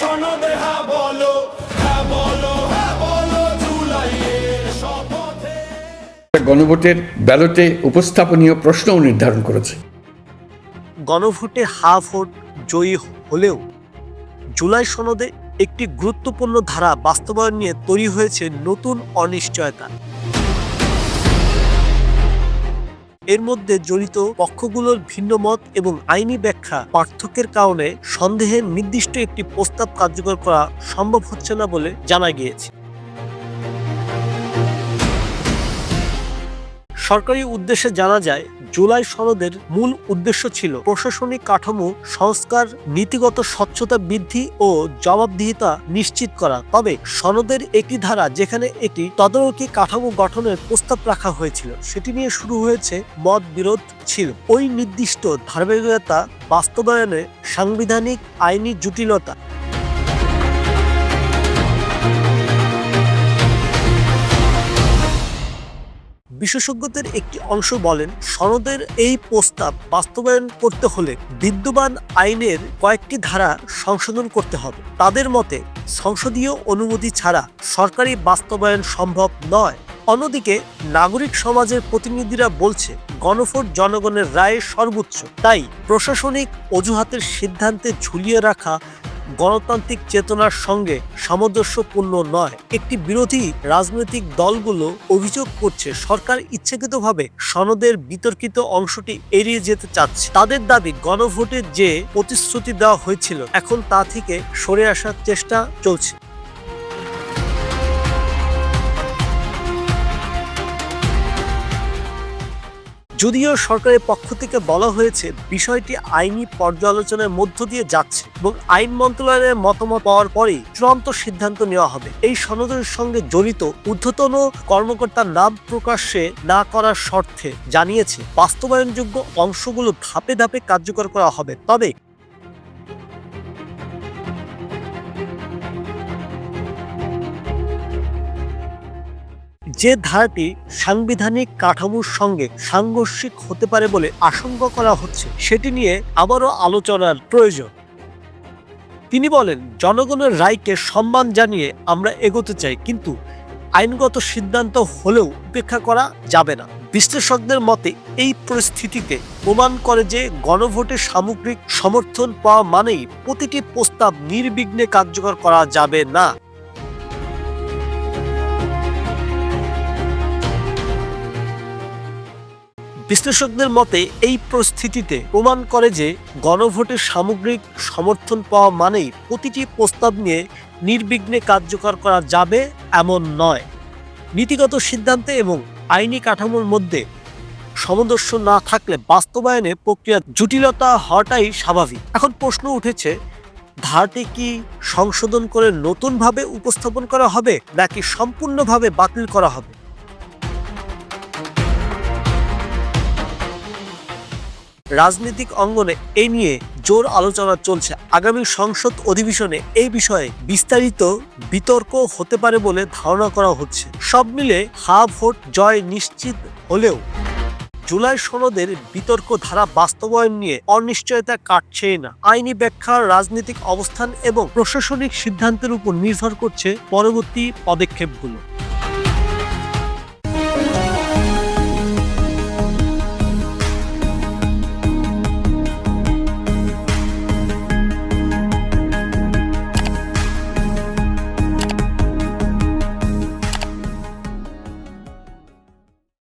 সনদে হ্যাঁ বলো, হ্যাঁ বলো, হ্যাঁ বলো জুলাইয়ের শপথে। গণভোটের ব্যালটে উপস্থাপনীয় প্রশ্নও নির্ধারণ করেছে। গণভোটে হা ভোট জয়ী হলেও জুলাই সনদে একটি গুরুত্বপূর্ণ ধারা বাস্তবায়ন নিয়ে তৈরি হয়েছে নতুন অনিশ্চয়তা। এর মধ্যে জড়িত পক্ষগুলোর ভিন্ন মত এবং আইনি ব্যাখ্যা পার্থক্যের কারণে সন্দেহের নির্দিষ্ট একটি প্রস্তাব কার্যকর করা সম্ভব হচ্ছে না বলে জানা গিয়েছে। সরকারি উদ্দেশ্যে জানা যায়, জুলাই সনদের মূল উদ্দেশ্য ছিল প্রশাসনিক কাঠামো সংস্কার, নীতিগত স্বচ্ছতা বৃদ্ধি ও জবাবদিহিতা নিশ্চিত করা। তবে সনদের একটি ধারা যেখানে একটি তদারকি কাঠামো গঠনের প্রস্তাব রাখা হয়েছিল, সেটি নিয়ে শুরু হয়েছে মত বিরোধ ছিল। ওই নির্দিষ্ট ধারাবাহিকতা বাস্তবায়নে সাংবিধানিক আইনি জটিলতা, বিশেষজ্ঞদের একটি অংশ বলেন, সনদের এই প্রস্তাব বাস্তবায়ন করতে হলে বিদ্যমান আইনের কয়েকটি ধারা সংশোধন করতে হবে। তাদের মতে সংসদীয় অনুমতি ছাড়া সরকারি বাস্তবায়ন সম্ভব নয়। অন্যদিকে নাগরিক সমাজের প্রতিনিধিরা বলছে, গণভোট জনগণের রায় সর্বোচ্চ, তাই প্রশাসনিক অজুহাতের সিদ্ধান্তে ঝুলিয়ে রাখা গণতান্ত্রিক চেতনার সঙ্গে সামঞ্জস্যপূর্ণ নয়। একটি বিরোধী রাজনৈতিক দলগুলো অভিযোগ করছে, সরকার ইচ্ছাকৃতভাবে সনদের বিতর্কিত অংশটি এড়িয়ে যেতে চাচ্ছে। তাদের দাবি, গণভোটের যে প্রতিশ্রুতি দেওয়া হয়েছিল এখন তা থেকে সরে আসার চেষ্টা চলছে। যদিও সরকারের পক্ষ থেকে বলা হয়েছে বিষয়টি আইনি পর্যালোচনার মধ্য দিয়ে যাচ্ছে এবং আইন মন্ত্রণালয়ের মতামত পাওয়ার পরেই চূড়ান্ত সিদ্ধান্ত নেওয়া হবে। এই সনদের সঙ্গে জড়িত ঊর্ধ্বতন কর্মকর্তার নাম প্রকাশ্যে না করার শর্তে জানিয়েছে, বাস্তবায়নযোগ্য অংশগুলো ধাপে ধাপে কার্যকর করা হবে। তবে যে ধারাটি সাংবিধানিক কাঠামোর সঙ্গে সাংঘর্ষিক হতে পারে বলে আশঙ্কা করা হচ্ছে, সেটি নিয়ে আবারও আলোচনার প্রয়োজন। তিনি বলেন, জনগণের রায়কে সম্মান জানিয়ে আমরা এগোতে চাই, কিন্তু আইনগত সিদ্ধান্ত হলেও উপেক্ষা করা যাবে না। বিশ্লেষকদের মতে এই পরিস্থিতিতে প্রমাণ করে যে গণভোটের সামগ্রিক সমর্থন পাওয়া মানেই প্রতিটি প্রস্তাব নির্বিঘ্নে কার্যকর করা যাবে না। বিশ্লেষকদের মতে এই পরিস্থিতিতে প্রমাণ করে যে গণভোটের সামগ্রিক সমর্থন পাওয়া মানেই প্রতিটি প্রস্তাব নিয়ে নির্বিঘ্নে কার্যকর করা যাবে এমন নয়। নীতিগত সিদ্ধান্তে এবং আইনি কাঠামোর মধ্যে সামঞ্জস্য না থাকলে বাস্তবায়নে প্রক্রিয়ার জটিলতা হওয়াটাই স্বাভাবিক। এখন প্রশ্ন উঠেছে, ধারাটি কি সংশোধন করে নতুনভাবে উপস্থাপন করা হবে নাকি সম্পূর্ণভাবে বাতিল করা হবে? রাজনৈতিক অঙ্গনে এ নিয়ে জোর আলোচনা চলছে। আগামী সংসদ অধিবেশনে এই বিষয়ে বিস্তারিত বিতর্ক হতে পারে বলে ধারণা করা হচ্ছে। সব মিলে হা ভোট জয় নিশ্চিত হলেও জুলাই সনদের বিতর্ক ধারা বাস্তবায়ন নিয়ে অনিশ্চয়তা কাটছেই না। আইনি ব্যাখ্যা, রাজনৈতিক অবস্থান এবং প্রশাসনিক সিদ্ধান্তের উপর নির্ভর করছে পরবর্তী পদক্ষেপগুলো।